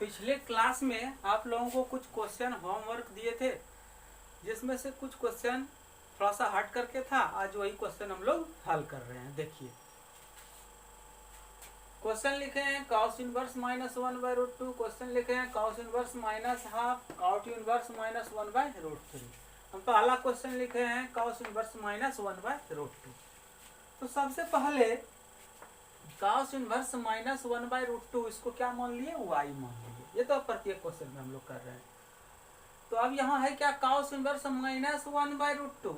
पिछले क्लास में आप लोगों को कुछ क्वेश्चन होमवर्क दिए थे, जिसमें से कुछ क्वेश्चन थोड़ा सा हट करके था। आज वही क्वेश्चन हम लोग हल कर रहे हैं। देखिए क्वेश्चन लिखे हैं कॉस इनवर्स माइनस 1/√2। क्वेश्चन लिखे हैं cos inverse minus half, cot inverse minus 1/√3। हम पहला क्वेश्चन लिखे हैं कॉस इनवर्स माइनस 1/√2। तो सबसे पहले कॉस इनवर्स माइनस 1/√2 इसको क्या मान लिए, y मान लिए। ये तो प्रत्येक क्वेश्चन में हम लोग कर रहे हैं। तो अब यहाँ है क्या, कॉस इनवर्स माइनस 1/√2।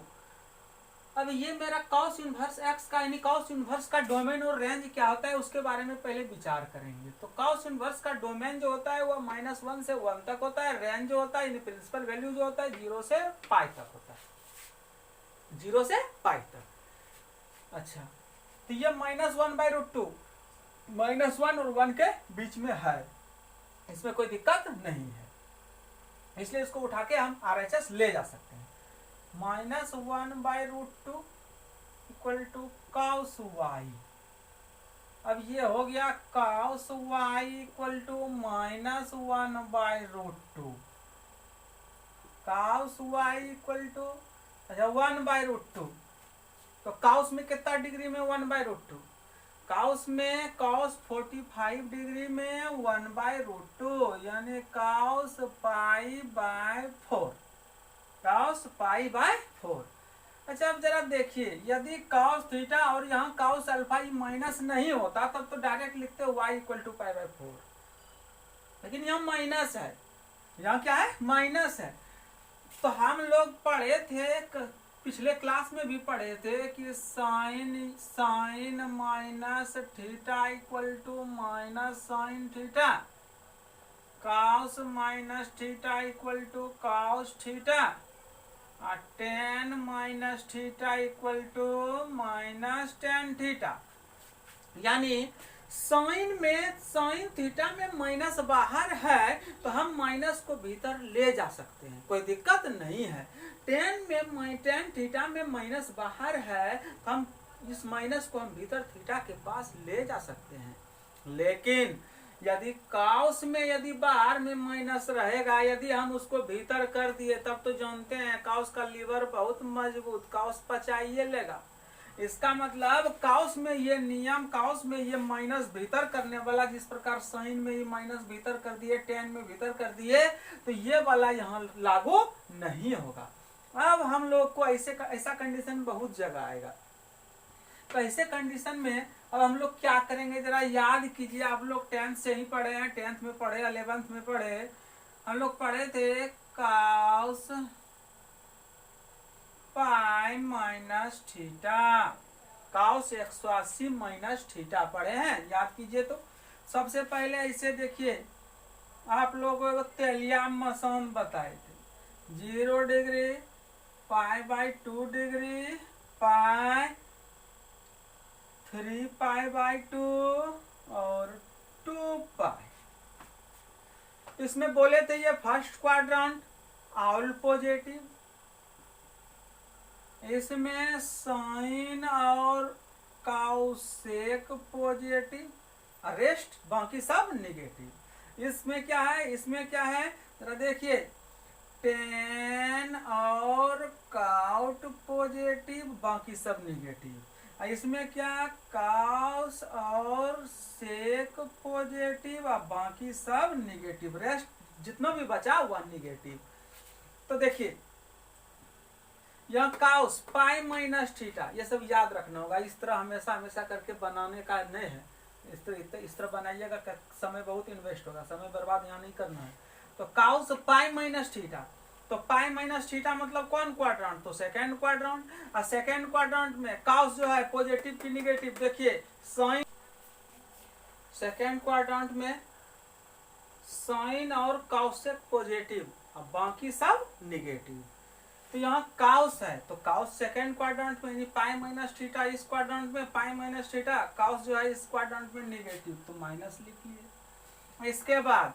अब ये मेरा कॉस इनवर्स x का यानी कॉस इनवर्स का डोमेन और रेंज क्या होता है उसके बारे में पहले विचार करेंगे। तो कॉस इनवर्स का डोमेन जो होता है वो -1 से 1 तक होता है। रेंज जो होता है यानी प्रिंसिपल वैल्यू जो होता है 0 से पाई तक होता है, 0 से पाई तक। अच्छा, तो ये -1/√2 -1 और 1 के बीच में है, इसमें कोई दिक्कत नहीं है, इसलिए इसको उठा के हम RHS ले जा सकते हैं। -1/√2 इक्वल टू कॉस y। अब ये हो गया cos y equal to -1/√2। Cos y equal to 1/√2। तो कॉस में कितना डिग्री में 1/√2, कॉस में कॉस 45 डिग्री में 1/√2 यानी कॉस π/4, कॉस π/4। अच्छा, अब जरा देखिए, यदि कॉस थीटा और यहाँ कॉस अल्फा माइनस नहीं होता तब तो डायरेक्ट लिखते y इक्वल टू π/4, लेकिन यहाँ माइनस है, यहाँ क्या है, माइनस है। तो हम लोग पढ़े थे, पिछले क्लास में भी पढ़े थे कि sine minus theta equal to minus sine theta, cos minus theta equal to cos theta, और tan minus theta equal to minus tan theta. यानी साइन थीटा में माइनस बाहर है तो हम माइनस को भीतर ले जा सकते हैं, कोई दिक्कत नहीं है। टेन थीटा में माइनस बाहर है तो हम इस माइनस को हम भीतर थीटा के पास ले जा सकते हैं। लेकिन यदि कॉस में यदि बाहर में माइनस रहेगा, यदि हम उसको भीतर कर दिए तब तो जानते हैं कॉस का लीवर बहुत मजबूत, कॉस पचाइए लेगा। इसका मतलब कॉस में ये नियम, कॉस में ये माइनस भीतर करने वाला, जिस प्रकार साइन में ये माइनस भीतर कर दिए, टेन में भीतर कर दिए, तो ये वाला यहाँ लागू नहीं होगा। अब हम लोग को ऐसा कंडीशन बहुत जगह आएगा। तो ऐसे कंडीशन में अब हम लोग क्या करेंगे, जरा याद कीजिए। आप लोग 10th से ही पढ़े हैं, 10th में पढ़े, 11th में पढ़े। हम लोग पढ़े थे cos pi minus theta, cos 180 minus theta पढ़े हैं, याद कीजिए। तो सबसे पहले ऐसे देखिए, आप लोगों को तेलिया मसान बताए थे, 0 डिग्री, π/2 डिग्री, पाई, 3π/2 और 2π। इसमें बोले थे ये फर्स्ट क्वाड्रेंट ऑल पॉजिटिव, इसमें साइन और कॉसेक पॉजिटिव, रेस्ट बाकी सब निगेटिव। इसमें क्या है, इसमें क्या है जरा देखिए, टेन और कॉट पॉजिटिव, बाकी सब निगेटिव। इसमें क्या, कॉस और सेक पॉजिटिव और बाकी सब निगेटिव, रेस्ट जितना भी बचा हुआ निगेटिव। तो देखिए यह कॉस पाई माइनस थीटा, ये सब याद रखना होगा। इस तरह हमेशा हमेशा करके बनाने का नहीं है, इस तरह बनाइएगा, समय बहुत इन्वेस्ट होगा, समय बर्बाद यहाँ नहीं करना है। तो कॉस पाई माइनस थीटा, तो पाई माइनस थीटा मतलब कौन क्वाड्रेंट, तो सेकेंड क्वाड्रेंट। और सेकेंड क्वाड्रेंट में कॉस जो है पॉजिटिव की निगेटिव, देखिए साइन, सेकेंड क्वाड्रेंट में साइन और कॉसेक पॉजिटिव और बाकी सब निगेटिव। तो यहाँ कॉस है तो कॉस सेकेंड क्वाड्रेंट में यानी पाई माइनस थीटा, इस क्वाड्रेंट में पाई माइनस थीटा, कॉस जो है इस क्वाड्रेंट में निगेटिव, तो माइनस लिख लिए। इसके बाद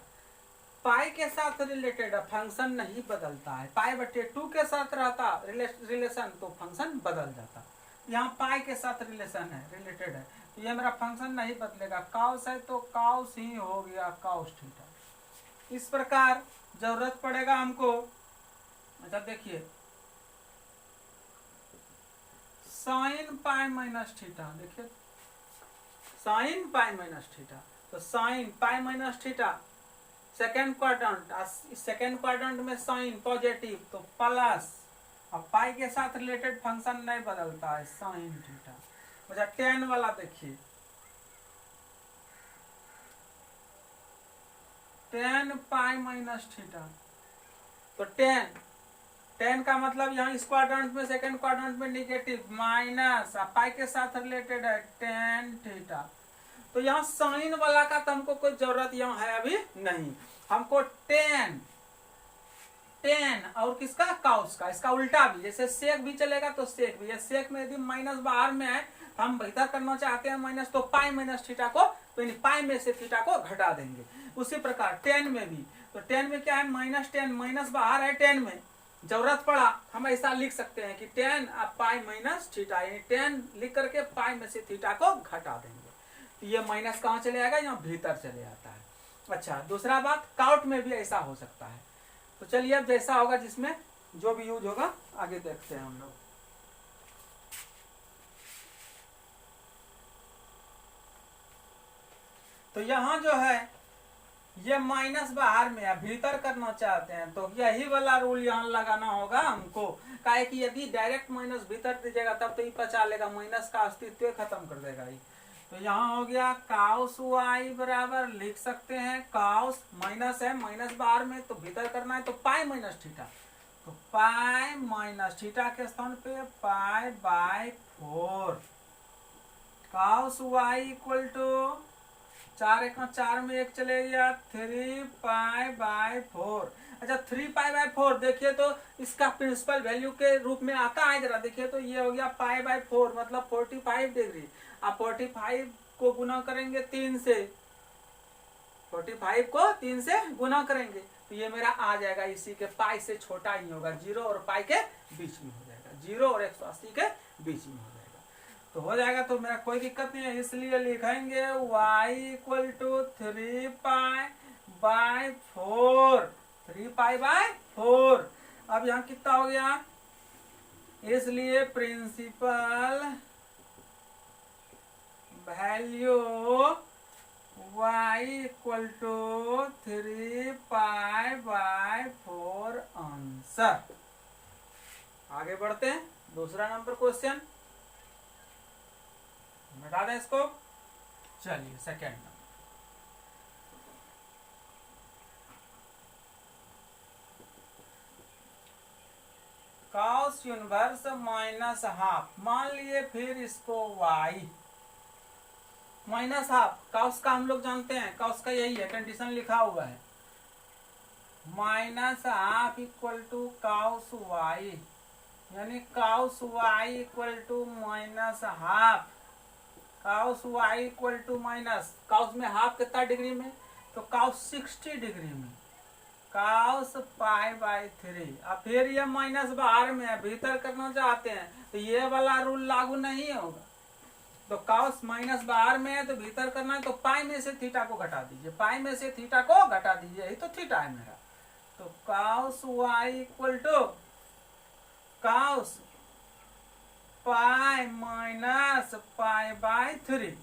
पाई के साथ रिलेटेड फंक्शन नहीं बदलता है, π/2 के साथ रहता रिलेशन तो फंक्शन बदल जाता। यहाँ पाई के साथ रिलेशन है, रिलेटेड है, तो ये मेरा फंक्शन नहीं बदलेगा। कॉस है तो कॉस ही हो गया कॉस थीटा। इस प्रकार जरूरत पड़ेगा हमको। अच्छा देखिए साइन पाई माइनस थीटा, देखिए साइन पाई माइनस थीटा, तो sine pi minus theta second quadrant, second quadrant में साइन पॉजिटिव तो प्लस, अब पाई के साथ रिलेटेड फंक्शन नहीं बदलता है साइन थीटा। अच्छा टेन वाला देखिए, टेन पाई माइनस थीटा, तो टेन, टेन का मतलब यहाँ इस क्वाड्रेंट में सेकेंड क्वाड्रेंट में निगेटिव माइनस, पाई के साथ रिलेटेड है टेन थीटा। तो यहाँ साइन वाला का तो हमको कोई जरूरत यहाँ है अभी नहीं, हमको टेन, टेन और किसका काउस का, इसका उल्टा भी, जैसे सेक भी चलेगा तो सेक भी, सेक में यदि माइनस बाहर में है तो हम भीतर करना चाहते हैं माइनस, तो पाई माइनस थीटा को, तो पाई में से थीटा को घटा देंगे। उसी प्रकार टेन में भी, तो टेन में क्या है माइनस टेन, माइनस बाहर है टेन में, जरूरत पड़ा हम ऐसा लिख सकते हैं कि टेन पाई माइनस थीटा, यानी टेन लिख करके पाई में से थीटा को घटा देंगे। तो ये माइनस कहाँ चले आएगा, यहाँ भीतर चले आता है। अच्छा दूसरा बात काउट में भी ऐसा हो सकता है। तो चलिए अब जैसा होगा जिसमें जो भी यूज होगा आगे देखते हैं हम लोग। तो यहाँ जो है ये माइनस बाहर में है, भीतर करना चाहते हैं तो यही वाला रूल यहाँ लगाना होगा हमको, काहे कि यदि डायरेक्ट माइनस भीतर दीजिएगा तब तो ये पचा लेगा, माइनस का अस्तित्व खत्म कर देगा ये। तो यहाँ हो गया काउस वाई बराबर लिख सकते हैं, काउस माइनस है, माइनस बाहर में तो भीतर करना है तो पाई माइनस थीटा, तो पाई माइनस थीटा के स्थान पे pi by 4, cos Y equal to 4 एक 4 में 1 चले गया 3 पाई बाय 4। अच्छा 3 पाई बाय 4 देखिए तो इसका प्रिंसिपल वैल्यू के रूप में आता है, जरा देखिए तो ये हो गया पाई बाय 4 मतलब 45 डिग्री। आप 45 को गुना करेंगे 3 से, 45 को 3 से गुना करेंगे तो ये मेरा आ जाएगा इसी के पाई से छोटा ही होगा, 0 और पाई के बीच में हो जाएगा, 0 और 180 के बीच में हो जाएगा, तो हो जाएगा। तो मेरा कोई दिक्कत नहीं है, इसलिए लिखेंगे y equal to 3 pi by 4, 3 pi by 4। अब यहाँ कितना हो गया, इसलिए principal value y equal to 3 pi by 4 answer. आगे बढ़ते हैं, दूसरा नंबर क्वेश्चन मिटा दें इसको। चलिए second number, cos inverse minus half, मान लिए फिर इसको y माइनस हाफ, कॉस का हम लोग जानते हैं, कॉस का यही है, कंडीशन लिखा हुआ है minus half equal to cos y, यानी cos Y equal to minus half, cos Y equal to minus, cos में हाफ कितना डिग्री में, तो कॉस 60 डिग्री में, कॉस पाई बाय 3। अब फिर ये माइनस बाहर में है, भीतर करना चाहते हैं तो ये वाला रूल लागू नहीं होगा, तो कॉस माइनस बाहर में है तो भीतर करना है तो पाई में से थीटा को घटा दीजिए, पाई में से थीटा को घटा दीजिए, यही तो थीटा है मेरा। तो cos Y equal to cos pi minus pi by 3,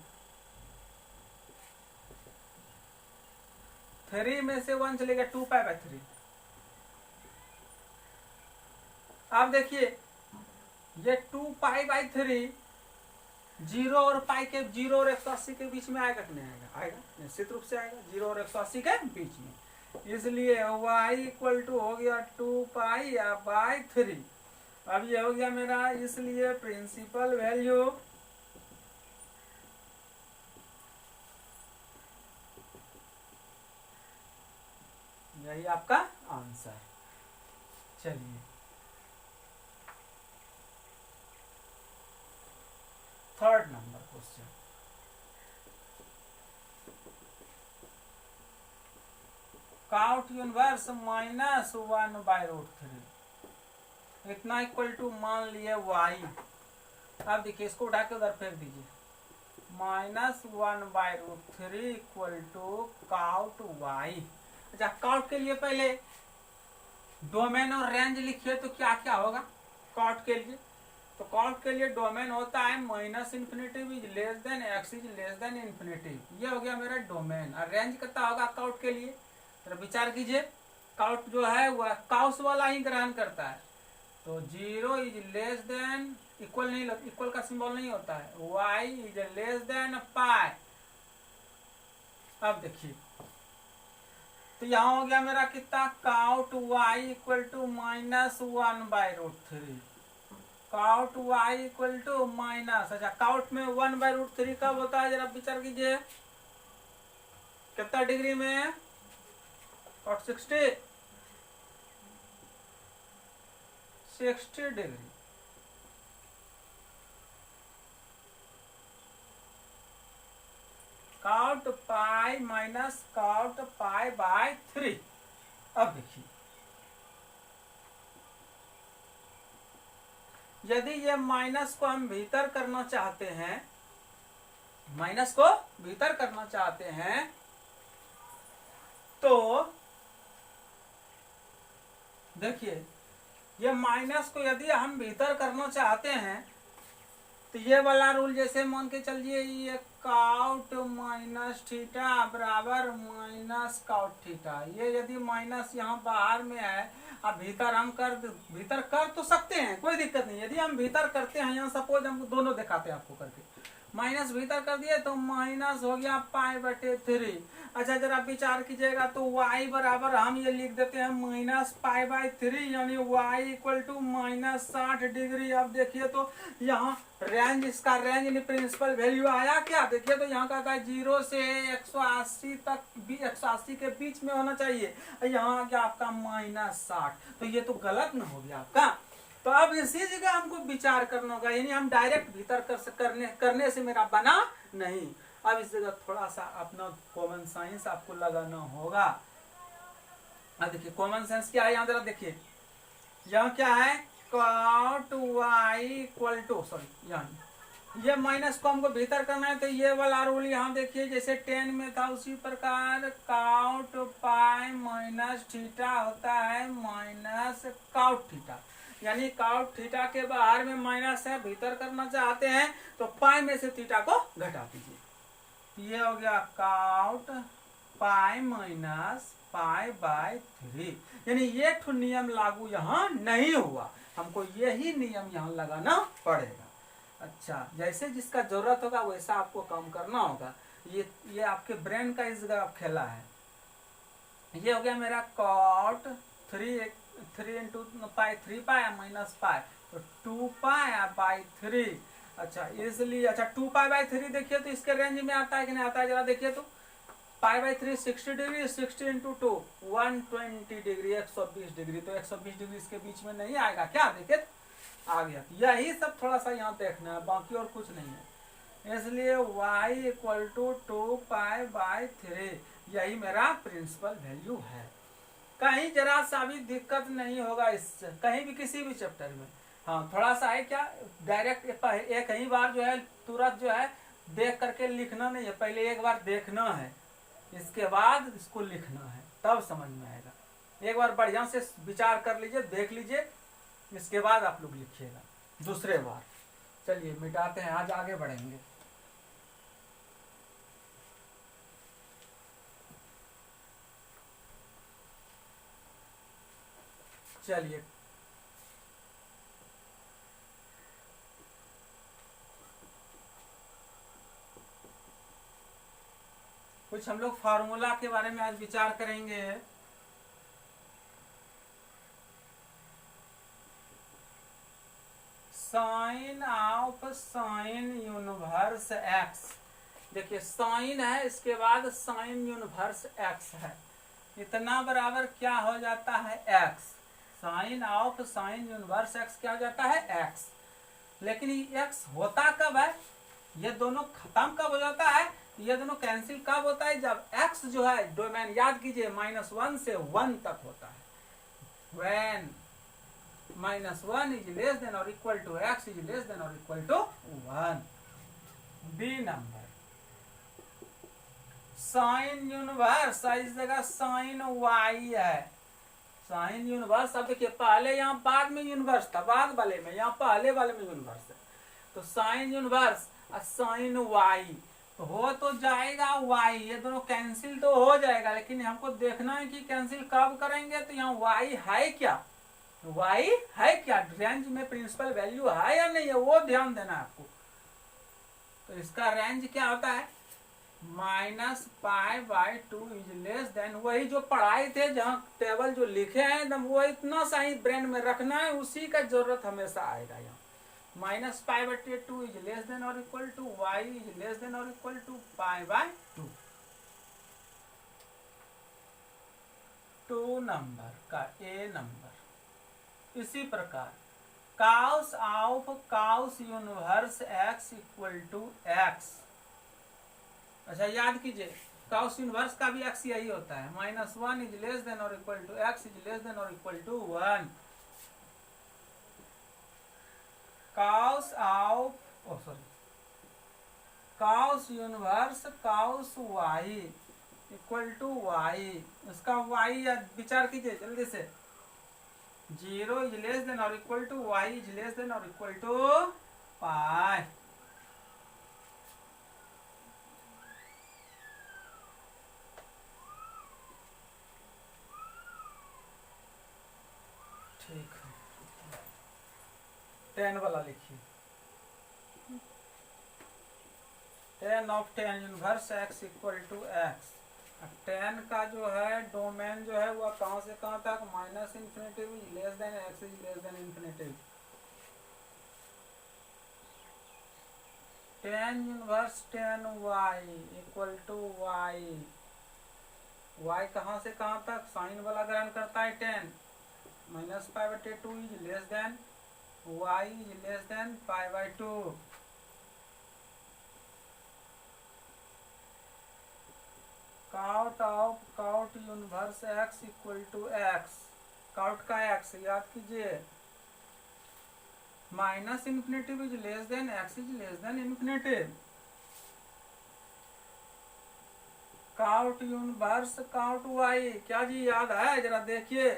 3 में से 1 चलेगा 2 पाई बाय 3। अब देखिए ये 2 पाई बाय 3 0 और पाई के, 0 और 180 के बीच में आएगा कि नहीं आएगा, आएगा निश्चित रूप से आएगा, 0 और 180 के बीच में, इसलिए y इक्वल टू हो गया 2 पाई या बाय 3। अब ये हो गया मेरा, इसलिए प्रिंसिपल वैल्यू यही आपका आंसर। चलिए third number question, cot inverse minus 1 by root 3 इतना इक्वल टू मान लिए y। अब देखिए इसको उठा के उधर फेंक दीजिए, minus 1 by root 3 equal to cot y। अच्छा काउट के लिए पहले डोमेन और रेंज लिखिए तो क्या क्या होगा काउट के लिए। तो काउट के लिए डोमेन होता है minus infinitive is less then x is less then infinitive, ये हो गया मेरा डोमेन। और रेंज कितना होगा काउट के लिए, तो विचार कीजिए काउट जो है वह काउस वाला ही ग्रहण करता है। तो 0 इज लेस देन इक्वल नहीं, इक्वल का सिंबल नहीं होता है, y is less than pi. अब देखिए तो यहाँ हो गया मेरा कितना cot y equal to minus 1/√3, cot y equal to minus, अच्छा काउट में 1/√3 कब होता है जरा विचार कीजिए, कितना डिग्री में, cout 60 degree. Cout pi minus cout pi by 3। अब देखिए यदि ये माइनस को हम भीतर करना चाहते हैं, माइनस को भीतर करना चाहते हैं तो देखिए ये माइनस को यदि हम भीतर करना चाहते हैं तो ये वाला रूल जैसे मान के चलिए ये काउट माइनस थीटा बराबर माइनस काउट थीटा, ये यदि माइनस यहाँ बाहर में है, अब भीतर कर तो सकते हैं, कोई दिक्कत नहीं। यदि हम भीतर करते हैं, यहाँ सपोज हम दोनों दिखाते हैं आपको करके, माइनस भीतर कर दिए तो माइनस हो गया पाई/3। अच्छा जरा विचार कीजिएगा तो y बराबर हम ये लिख देते हैं माइनस पाई/3, यानी y equal to minus 60 degree. अब देखिए तो यहाँ रेंज, इसका रेंज प्रिंसिपल वैल्यू आया क्या, देखिए तो यहाँ का 0 से 180 तक, 180 के बीच में होना चाहिए, यहाँ आ गया आपका माइनस 60, तो ये तो गलत न हो गया आपका। तो अब इसी जगह हमको विचार करना होगा, यानी हम डायरेक्ट भीतर करने से मेरा बना नहीं। अब इस जगह थोड़ा सा अपना कॉमन साइंस आपको लगाना होगा। अब देखिए कॉमन सेंस क्या है, यहाँ जरा देखिए, यहाँ क्या है cot y equal to, sorry यहाँ ये माइनस को हमको भीतर करना है, तो ये वाला रूल यहाँ देखिए जैसे 10 में था उसी प्रकार काउट पाई माइनस थीटा होता है माइनस काउट थीटा, यानी काउट थीटा के बाहर में माइनस है, भीतर करना चाहते हैं तो पाई में से थीटा को घटा दीजिए, ये हो गया काउट पाई माइनस पाई/3, यानी ये ठो नियम लागू यहाँ नहीं हुआ, हमको यही नियम यहाँ लगाना पड़ेगा। अच्छा जैसे जिसका जरूरत होगा वैसा आपको काम करना होगा, ये आपके ब्रेन का इस जगह खेला है। ये हो गया मेरा cot 3 into pi 3 pi minus pi, तो 2 पाई/3। अच्छा इसलिए अच्छा 2 पाई/3 देखिए तो इसके रेंज में आता है कि नहीं आता है, जरा देखिए तो पाई/3 60 डिग्री, 60 इंटू 2 120 डिग्री, 120 डिग्री, तो 120 डिग्री इसके बीच में नहीं आएगा क्या, देखिए आ गया। यही सब थोड़ा सा यहाँ देखना है, बाकी और कुछ नहीं है। इसलिए y इक्वल टू 2 पाई/3 यही मेरा प्रिंसिपल वैल्यू है। कहीं जरा सा भी दिक्कत नहीं होगा इससे, कहीं भी किसी भी चैप्टर में। हाँ थोड़ा सा है क्या, डायरेक्ट एक ही बार जो है तुरंत जो है देख करके लिखना नहीं है, पहले एक बार देखना है, इसके बाद इसको लिखना है, तब समझ में आएगा। एक बार बढ़िया से विचार कर लीजिए, देख लीजिए, इसके बाद आप लोग लिखिएगा दूसरे बार। चलिए मिटाते हैं, आज आगे बढ़ेंगे। चलिए कुछ हम लोग फार्मूला के बारे में आज विचार करेंगे। Sine of sine inverse X, देखिए साइन है, इसके बाद साइन यूनिवर्स एक्स है, इतना बराबर क्या हो जाता है X, sine of sine inverse X क्या हो जाता है एक्स। लेकिन ये एक्स होता कब है, ये दोनों खत्म कब हो जाता है, ये दोनों कैंसिल कब होता है, जब एक्स जो है डोमेन याद कीजिए -1 से 1 तक होता है, when -1 is less than or equal to x is less than or equal to 1। B number sine inverse, इस जगह साइन वाई है, साइन यूनिवर्स। अब देखिए पहले यहाँ बाद में यूनिवर्स था, बाद वाले में, यहाँ पहले वाले में यूनिवर्स है, तो साइन यूनिवर्स और साइन वाई तो हो तो जाएगा वाई, ये दोनों कैंसिल तो हो जाएगा, लेकिन हमको देखना है कि कैंसिल कब करेंगे। तो यहाँ वाई है क्या, वाई है क्या, रेंज में प्रिंसिपल वैल्यू है या नहीं है, वो ध्यान देना है आपको। तो इसका रेंज क्या होता है, -π/2 इज लेस देन, वही जो पढ़ाई थे, जहाँ टेबल जो लिखे हैं एकदम वो इतना सा ही ब्रेन में रखना है, उसी का जरूरत हमेशा आएगा। यहाँ -π/2 इज लेस देन और equal to y is less than और इक्वल टू π/2। 2 नंबर का ए नंबर। इसी प्रकार cos of cos inverse x equal to x। अच्छा याद कीजिए, cos यूनिवर्स का भी x यही होता है, -1 इज लेस देन और equal to x is less than और equal to 1। cos of cos inverse cos y equal to y, इसका y विचार कीजिए जल्दी से, 0 इज लेस देन और equal to y is less than और इक्वल टू पाई। ठीक है, 10 वाला लिखिए, tan of tan inverse x equal to x। tan का जो है डोमेन जो है वह कहाँ से कहाँ तक, -∞ is less than x is less than ∞। tan inverse tan y equal to y, y कहाँ से कहाँ तक, साइन वाला ग्रहण करता है tan, -π/2 is less than y is less than π/2। Cot of cot inverse x equal to x, cot का x याद कीजिए, -∞ is less than x is less than ∞। Cot inverse cot y, क्या जी याद है, जरा देखिए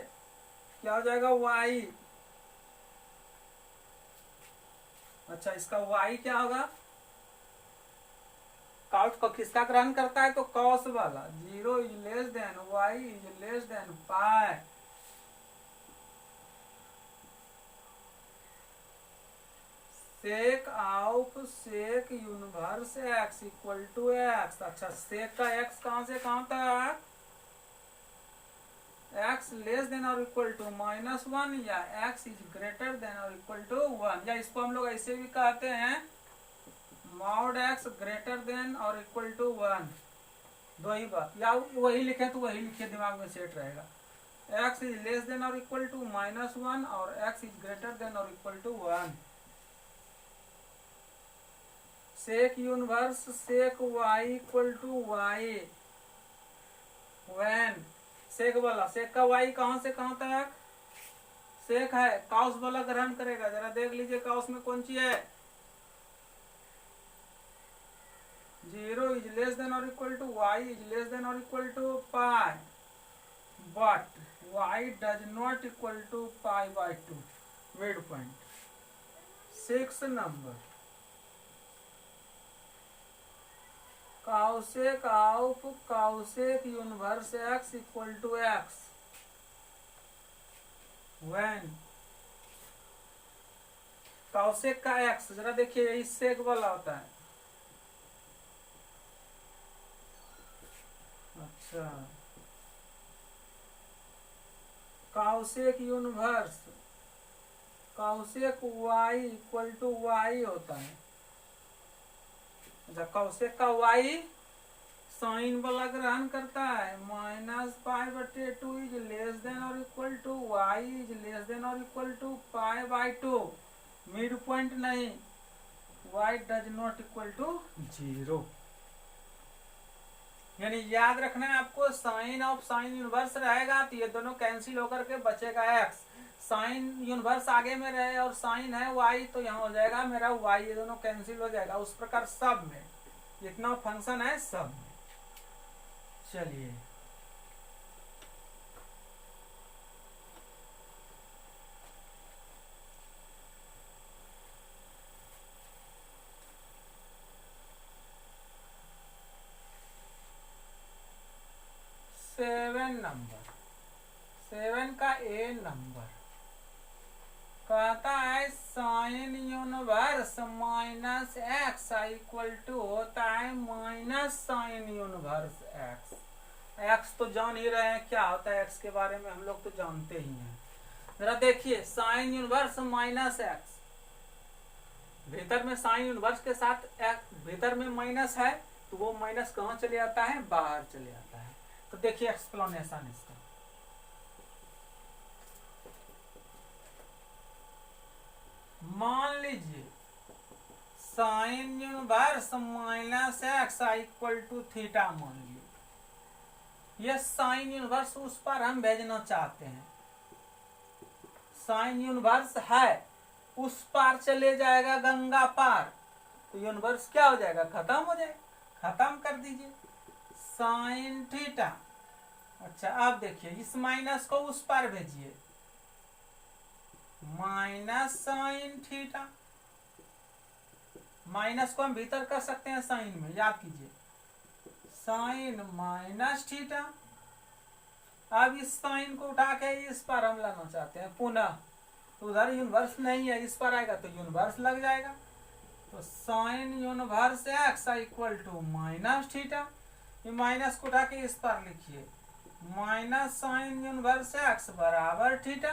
क्या हो जाएगा y। अच्छा इसका y क्या होगा, काउट को किसका ग्रहण करता है, तो कॉस वाला, 0 is less than y is less than pi. Sec of sec inverse x equal to x। अच्छा सेक का x कहां से कहां तक, x लेस देन और इक्वल टू -1 या x इज ग्रेटर देन और इक्वल टू 1, या इसको हम लोग ऐसे भी कहते हैं मॉड x ग्रेटर देन और इक्वल टू 1। दो ही बात, या वही लिखे तो वही लिखे, दिमाग में सेट रहेगा। x इज लेस देन और इक्वल टू -1 और x इज ग्रेटर देन और equal to 1। Sec inverse sec y equal to y when, sec वाला, सेक का y कहां से कहां तक, सेक है, काउस वाला ग्रहण करेगा, जरा देख लीजिए काउस में कौन सी है, 0 इज लेस देन और equal to y is less than और equal to pi, but y does not equal to π/2, mid point. 6 number, cosec of cosec inverse x equal to x when, cosec का x जरा देखिए, यही सेक वाला होता है। अच्छा cosec inverse cosec y equal to y होता है। अच्छा काउसेक का y साइन वाला ग्रहण करता है, -π/2 इज लेस देन और equal to y is less than और इक्वल टू π/2, मिड पॉइंट नहीं, y does not equal to 0। यानी याद रखना है आपको, साइन ऑफ साइन यूनिवर्स रहेगा तो ये दोनों कैंसिल होकर के बचेगा x, साइन यूनिवर्स आगे में रहे और साइन है y तो यहाँ हो जाएगा मेरा y, ये दोनों कैंसिल हो जाएगा। उस प्रकार सब में जितना फंक्शन है सब में चलिए सेवन का ए नंबर कहता है sine inverse minus x equal to होता है minus sine inverse X. X तो जान ही रहे हैं क्या होता है, एक्स के बारे में हम लोग तो जानते ही हैं। जरा देखिए साइन यूनिवर्स माइनस एक्स, भीतर में साइन यूनिवर्स के साथ भीतर में माइनस है तो वो माइनस कहाँ चले जाता है, बाहर चले जाता है। तो देखिए एक्सप्लेनेशन इसका, मान लीजिए sine inverse minus x equal to theta मान लीजिए। ये साइन यूनिवर्स उस पर हम भेजना चाहते हैं, साइन यूनिवर्स है उस पार चले जाएगा गंगा पार, तो यूनिवर्स क्या हो जाएगा, खत्म हो जाएगा। खत्म कर दीजिए साइन थीटा। अच्छा अब देखिए इस माइनस को उस पार भेजिए, माइनस साइन थीटा। माइनस को हम भीतर कर सकते हैं साइन में, याद कीजिए साइन माइनस थीटा। अब इस साइन को उठा के इस पर हम लाना चाहते हैं पुनः, तो उधर यूनिवर्स नहीं है, इस पर आएगा तो यूनिवर्स लग जाएगा। तो sine inverse x equal to minus theta, ये माइनस को उठा के इस पर लिखिए माइनस साइन यूनिवर्स एक्स बराबर theta,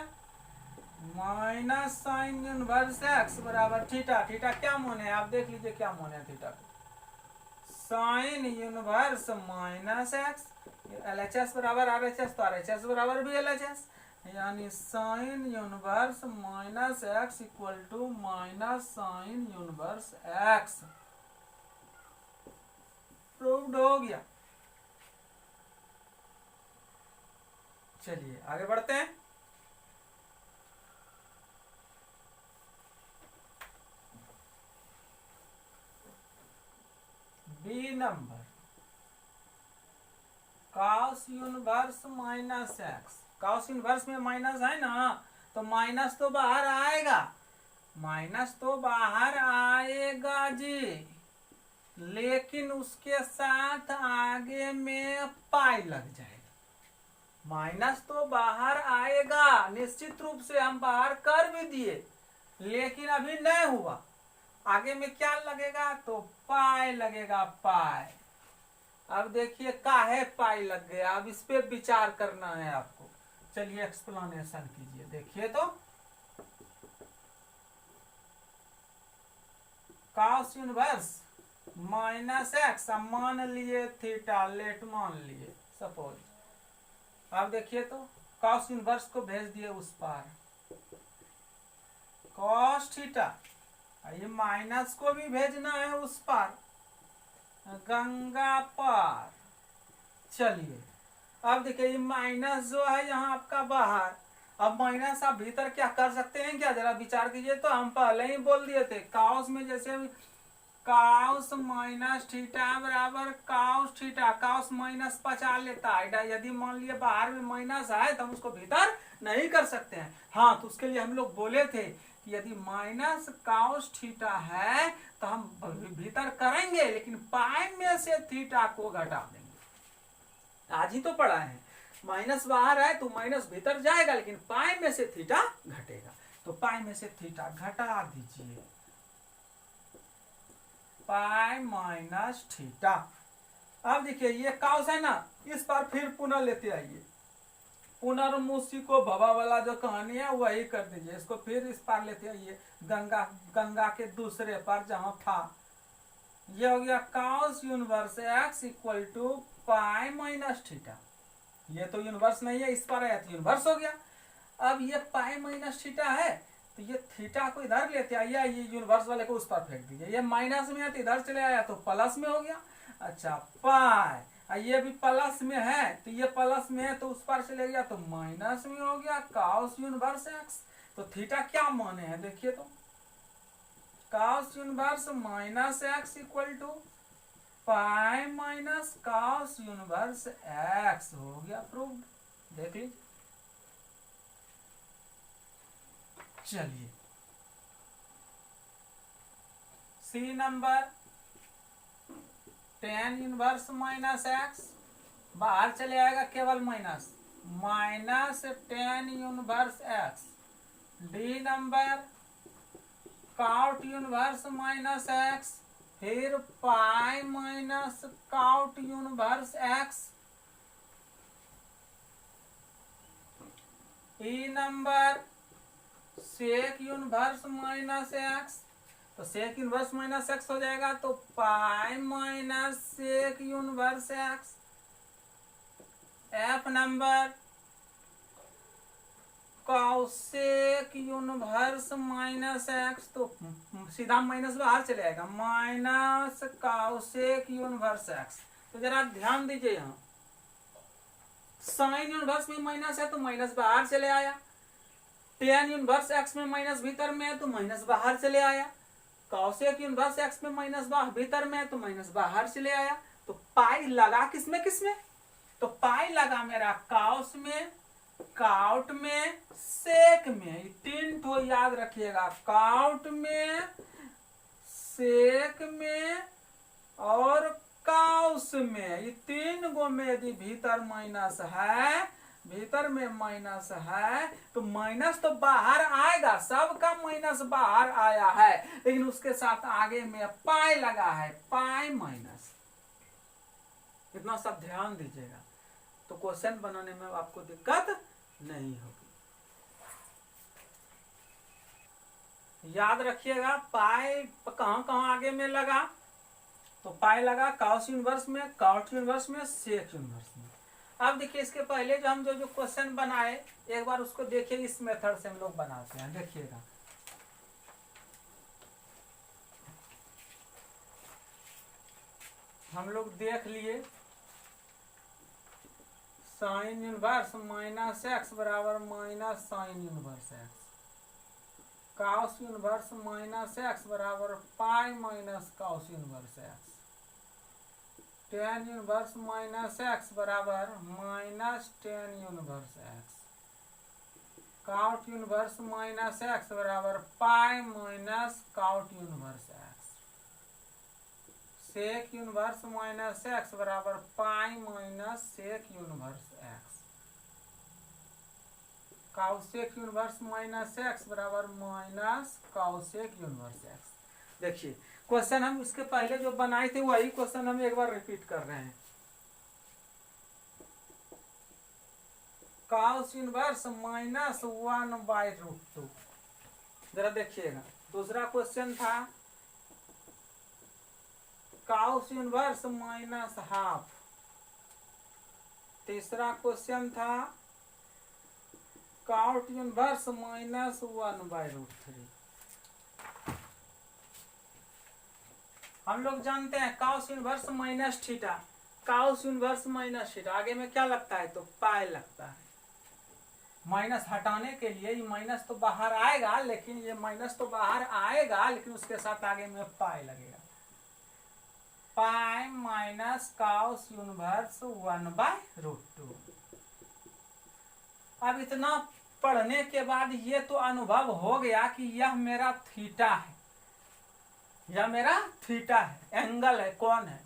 minus sine inverse x बराबर थीटा। थीटा क्या मान है आप देख लीजिए, क्या मान है थीटा को, sine inverse minus x, LHS बराबर RHS, तो RHS बराबर भी LHS, यानी sine inverse minus x equal to minus sine inverse x. Proved हो गया। चलिए आगे बढ़ते हैं। B number cos inverse minus x. Cos inverse में माइनस है ना, तो माइनस तो बाहर आएगा, माइनस तो बाहर आएगा जी, लेकिन उसके साथ आगे में पाई लग जाएगा। माइनस तो बाहर आएगा, निश्चित रूप से हम बाहर कर भी दिए, लेकिन अभी नहीं हुआ। आगे में क्या लगेगा, तो पाई लगेगा, पाई। अब देखिए काहे पाई लग गया, अब इस पे विचार करना है आपको। चलिए एक्सप्लेनेशन कीजिए। देखिए तो कॉस इनवर्स माइनस एक्स, मान लिए थीटा, लेट मान लिए सपोज। अब देखिए तो कॉस इनवर्स को भेज दिए उस पार, कॉस थीटा, ये माइनस को भी भेजना है उस पार, गंगा पार। चलिए अब देखिए ये माइनस जो है यहाँ आपका बाहर, अब माइनस आप भीतर क्या कर सकते हैं, क्या जरा विचार कीजिए। तो हम पहले ही बोल दिए थे काउस में, जैसे काउस माइनस थीटा बराबर काउस थीटा, काउस माइनस पचा लेता है। यदि मान लिए बाहर में माइनस है तो हम उसको भीतर नहीं कर सकते हैं। हाँ, तो उसके लिए हम लोग बोले थे कि यदि माइनस काउस थीटा है तो हम भीतर करेंगे, लेकिन पाई में से थीटा को घटा देंगे। आज ही तो पढ़ा है, माइनस बाहर है तो माइनस भीतर जाएगा, लेकिन पाई में से थीटा घटेगा। तो पाई में से थीटा घटा दीजिए, पाई माइनस थीटा। अब देखिए ये काउस है ना, इस पर फिर पुनः लेते आइए, पुनर्मुसी को भवा वाला जो कहानी है वही कर दीजिए। इसको फिर इस पार लेते आइए, गंगा के दूसरे पर जहां था। ये हो गया cos inverse x equal to pi minus theta. ये तो यूनिवर्स नहीं है, इस पर आया तो यूनिवर्स हो गया। अब ये पाई माइनस थीटा है तो ये थीटा को इधर लेते आइए, ये यूनिवर्स वाले को उस पर फेंक दीजिए। ये माइनस में है तो इधर चले आया तो प्लस में हो गया। अच्छा पाई, ये भी प्लस में है तो ये प्लस में है तो उस पर चले गया तो माइनस में हो गया काउस यूनिवर्स एक्स। तो थीटा क्या माने हैं देखिए तो, cos inverse minus x equal to pi minus cos inverse x हो गया प्रूव्ड। देख लीजिए। चलिए C number tan inverse minus x, बाहर चले आएगा केवल minus, minus tan inverse x. D number cot inverse minus x, फिर pi minus cot inverse x. E number sec inverse minus x, तो सेक यूनिवर्स माइनस एक्स हो जाएगा, तो pi minus sec inverse x. F number cosec inverse minus x, तो सीधा minus बाहर चले आएगा, माइनस कॉसेक यूनिवर्स एक्स। तो जरा ध्यान दीजिए, यहाँ साइन यूनिवर्स में माइनस है तो माइनस बाहर चले आया, टेन यूनिवर्स एक्स में माइनस भीतर में है तो माइनस बाहर चले आया, कॉसेक यूनिवर्स एक्स में माइनस भीतर में है तो माइनस बाहर चले आया। तो पाई लगा किसमें किसमें, तो पाई लगा मेरा कॉस में, काउट में, सेक में। तीन तो याद रखिएगा, काउट में, सेक में और काउस में। ये तीन गो में यदि भीतर माइनस है, भीतर में माइनस है, तो माइनस तो बाहर आएगा, सबका माइनस बाहर आया है, लेकिन उसके साथ आगे में पाई लगा है, पाई माइनस। इतना सब ध्यान दीजिएगा, तो क्वेश्चन बनाने में आपको दिक्कत नहीं होगी। याद रखिएगा, पाई कहां कहां आगे में लगा, तो पाई लगा कॉस यूनिवर्स में, काउट यूनिवर्स में, सेक यूनिवर्स में। अब देखिए, इसके पहले जो हम जो क्वेश्चन बनाए, एक बार उसको देखिए, इस मेथड से हम लोग बनाते हैं। देखिएगा, हम लोग देख लिए साइन इनवर्स माइनस एक्स बराबर minus sine inverse x, cos inverse minus x बराबर pi minus cos inverse x, tan inverse minus x बराबर minus tan inverse x, cot inverse minus x बराबर pi minus cot inverse x, sec inverse minus x बराबर pi minus sec inverse x, cosec inverse minus x बराबर minus cosec inverse x. देखिए, question हम इसके पहले जो बनाए थे वही क्वेश्चन हम एक बार रिपीट कर रहे हैं। Cows inverse minus 1/√2। जरा देखिएगा, दूसरा क्वेश्चन था काउस इनवर्स माइनस हाफ, तीसरा क्वेश्चन था काउट इनवर्स माइनस 1/√3। हम लोग जानते हैं cows inverse minus theta, cows inverse minus theta, आगे में क्या लगता है, तो पाई लगता है। माइनस हटाने के लिए ये माइनस तो बाहर आएगा, लेकिन ये माइनस तो बाहर आएगा, लेकिन उसके साथ आगे में पाई लगेगा, पाई माइनस काउस इनवर्स 1/√2। अब इतना पढ़ने के बाद ये तो अनुभव हो गया कि यह मेरा थीटा है, यह मेरा थीटा है, एंगल है, कौन है,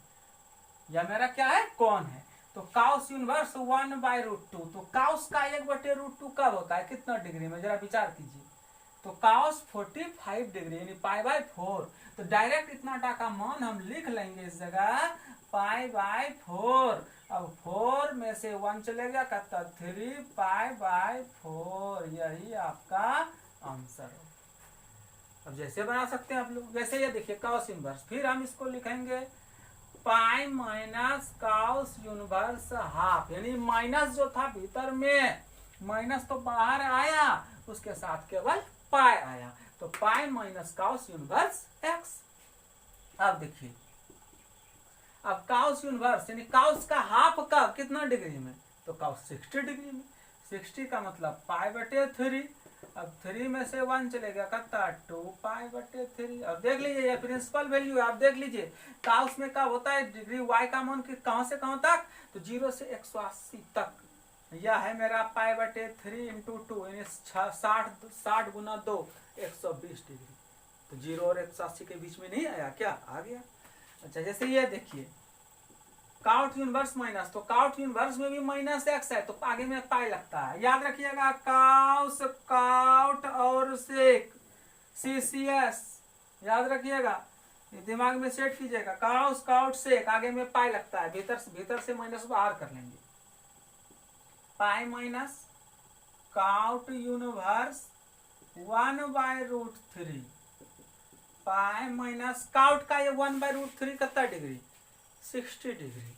यह मेरा क्या है, कौन है। तो काउस इनवर्स 1/√2, तो काउस का 1/√2 कब होता है, कितना डिग्री में, जरा विचार कीजिए। तो काउस 45 डिग्री यानी पाई/4। तो डायरेक्ट इतना का मान हम लिख लेंगे इस जगह पाई/4। अब 4 में से 1 चलेगा, कहता 3 पाई/4। यही आपका आंसर हो। अब जैसे बना सकते हैं आप लोग, जैसे ये देखिए काउस इनवर्स, फिर हम इसको लिखेंगे pi minus cows universe half, यानी माइनस जो था भीतर में, माइनस तो बाहर आया, उसके साथ केवल पाई आया, तो pi minus cows inverse x. अब देखिए, अब काउस यूनिवर्स यानी काउस का हाफ का कितना डिग्री में, तो काउस 60 डिग्री में, 60 का मतलब पाई/3। अब 3 में से 1 चलेगा कितना 2π/3। अब देख लीजिए ये प्रिंसिपल वैल्यू है, आप देख लीजिए काउस में क्या होता है डिग्री y का मान कहाँ से कहाँ तक, तो 0 से 180 तक। यह है मेरा π/3 इंटू 2 यानी 60 गुना 2 120 डिग्री। तो 0 और 180 के बीच में नहीं आया क्या, आ गया। अच्छा जैसे ये देखिए काउट यूनिवर्स माइनस, तो काउट यूनिवर्स में भी -x है तो आगे में पाई लगता है। याद रखिएगा काउस काउट और सेक CCS याद रखिएगा, ये दिमाग में सेट कीजिएगा। काउस काउट सेक आगे में पाई लगता है, भीतर से माइनस बाहर कर लेंगे। पाई माइनस काउट यूनिवर्स 1/√3 पाई माइनस काउट का ये 1/√3 कितना डिग्री 60 डिग्री।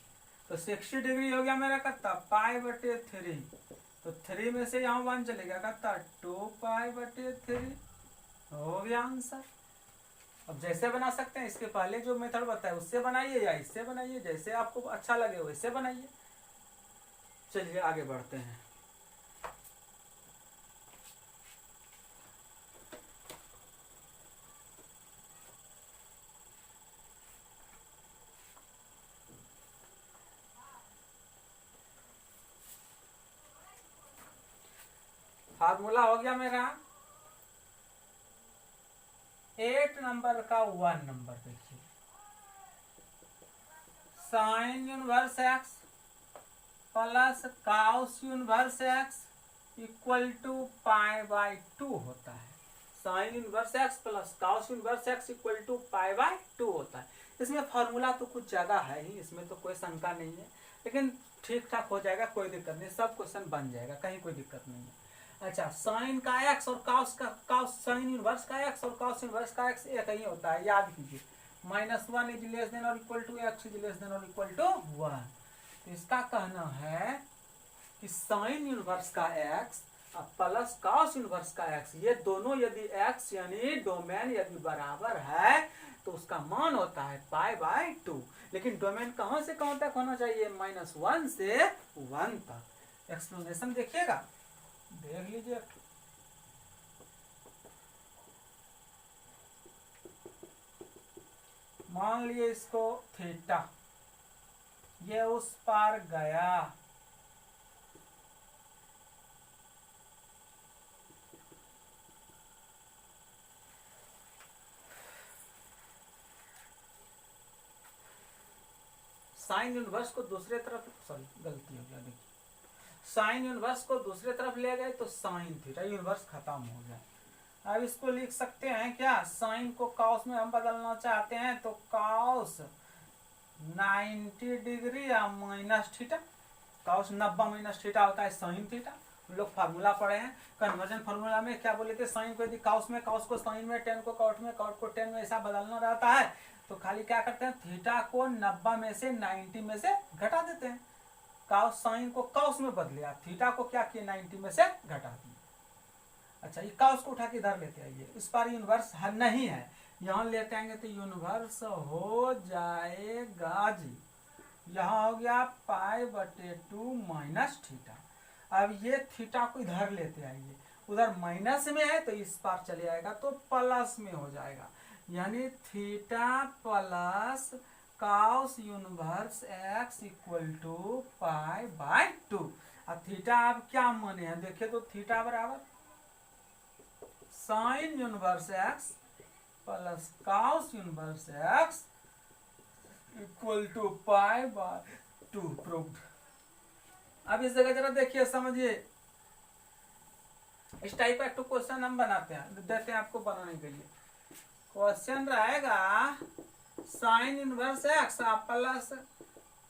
तो 60 डिग्री हो गया मेरा कितना π/3। तो 3 में से यहाँ 1 चलेगा कितना 2π/3 हो गया आंसर। अब जैसे बना सकते हैं, इसके पहले जो मेथड बताया उससे बनाइए या इससे बनाइए, जैसे आपको अच्छा लगे वैसे बनाइए। चलिए आगे बढ़ते हैं। फार्मूला हो गया मेरा 8 नंबर का 1 नंबर देखिए, sine inverse x plus cos inverse x equal to π/2 होता है। Sine inverse x plus cos inverse x equal to π/2 होता है। इसमें फार्मूला तो कुछ ज्यादा है ही, इसमें तो कोई शंका नहीं है, लेकिन ठीक ठाक हो जाएगा, कोई दिक्कत नहीं, सब क्वेश्चन बन जाएगा, कहीं कोई दिक्कत नहीं है। अच्छा साइन का x और काउस साइन इनवर्स का x और काउस इनवर्स का x एक ही होता है, याद कीजिए। -1 इज लेस देन और equal to x is less than और इक्वल टू 1। तो इसका कहना है कि साइन इनवर्स का x प्लस काउस इनवर्स का x, ये दोनों यदि x यानी डोमेन यदि बराबर है तो उसका मान होता है π/2। लेकिन डोमेन कहां से कहां तक होना चाहिए, -1 से 1 तक। एक्सप्लेनेशन देखिएगा, देख लीजिए। मान लिए इसको थीटा, ये उस पार गया, साइन यूनिवर्स को दूसरे तरफ, सॉरी गलती हो गया, देखिए साइन यूनिवर्स को दूसरे तरफ ले गए तो साइन थीटा यूनिवर्स खत्म हो गया। अब इसको लिख सकते हैं क्या, साइन को काउस में हम बदलना चाहते हैं तो काउस 90 डिग्री या minus theta, cows 90 minus theta होता है साइन थीटा। हम लोग फार्मूला पढ़े हैं, कन्वर्जन फार्मूला में क्या बोले थे, साइन को यदि काउस में, काउस को साइन में, टेन को काउट में, काउट को टेन में, ऐसा बदलना रहता है तो खाली क्या करते हैं, थीटा को 90 में से 90 में से घटा देते हैं। काउस साइन को काउस में बदले, आप थीटा को क्या किए 90 में से घटा दिए। अच्छा ये काउस को उठा के इधर लेते आइए, इस बार यूनिवर्स नहीं है, यहाँ लेते आएंगे तो यूनिवर्स हो जाएगा जी, यहाँ हो गया π/2 माइनस थीटा। अब ये थीटा को इधर लेते आइए, उधर माइनस में है तो इस पार चले आएगा तो प्लस में हो जाएगा, यानी theta plus cos inverse x equal to π/2। अब थीटा आप क्या माने हैं, देखिए तो थीटा बराबर sine inverse x plus cos inverse x equal to π/2 proved. अब इस जगह जरा देखिए समझिए, इस टाइप का एक तो क्वेश्चन हम बनाते हैं, देते हैं आपको बनाने के लिए। क्वेश्चन रहेगा sine inverse x plus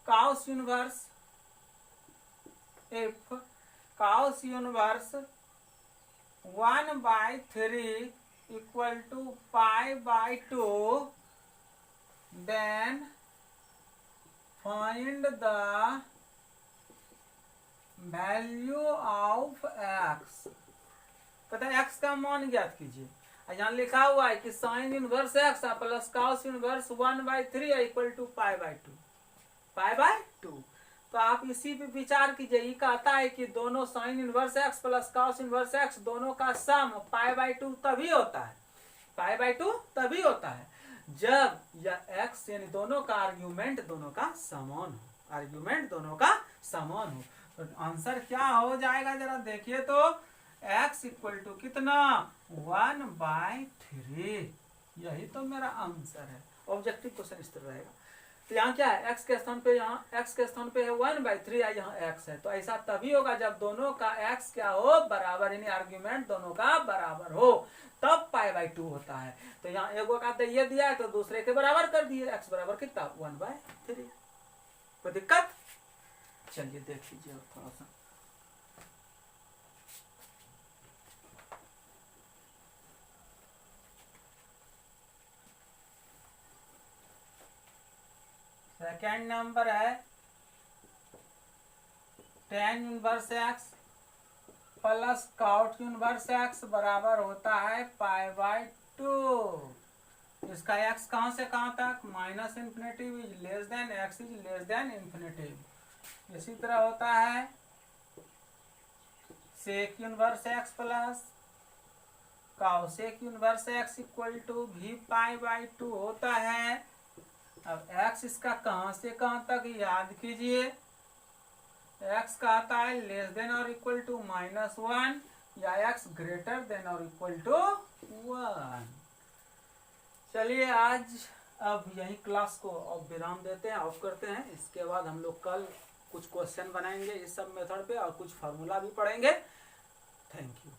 cos inverse f cos inverse 1/3 equal to π/2, then find the value of x। पता है x का मान ज्ञात कीजिए। यहाँ लिखा हुआ है कि sine inverse x plus cos inverse 1/3 equal to π/2। तो आप इसी पे विचार कीजिए। ये कहता है कि दोनों sign inverse x plus cos inverse x दोनों का सम π/2 तभी होता है, π/2 तभी होता है जब यह एक्स यानी दोनों का आर्ग्यूमेंट दोनों का समान हो, आर्ग्यूमेंट दोनों का समान हो। तो आंसर क्या हो जाएगा जरा देखिए तो, x इक्वल टू कितना 1/3। यही तो मेरा आंसर है। ऑब्जेक्टिव क्वेश्चन इस तरह रहेगा। तो यहाँ क्या है, x के स्थान पे, यहाँ x के स्थान पे है 1/3 है, यहाँ x है। तो ऐसा तभी होगा जब दोनों का x क्या हो, बराबर, यानी आर्ग्यूमेंट दोनों का बराबर हो, तब π/2 होता है। तो यहाँ एगो का तो ये दिया है तो दूसरे के बराबर कर दिए, x बराबर कितना 1/3। कोई दिक्कत? चलिए देख लीजिए थोड़ा सा। सेकेंड नंबर है tan inverse x plus cot inverse x बराबर होता है π/2। इसका x कहां से कहां तक, minus infinity is less than x is less than infinity. इसी तरह होता है sec inverse x plus cosec inverse x equal to भी π/2 होता है। अब x इसका कहां से कहां तक याद कीजिए, x का आता है लेस देन और इक्वल टू -1 या x ग्रेटर देन और इक्वल टू 1। चलिए आज अब यही क्लास को अब विराम देते हैं, ऑफ करते हैं। इसके बाद हम लोग कल कुछ क्वेश्चन बनाएंगे इस सब मेथड पे और कुछ फार्मूला भी पढ़ेंगे। Thank you.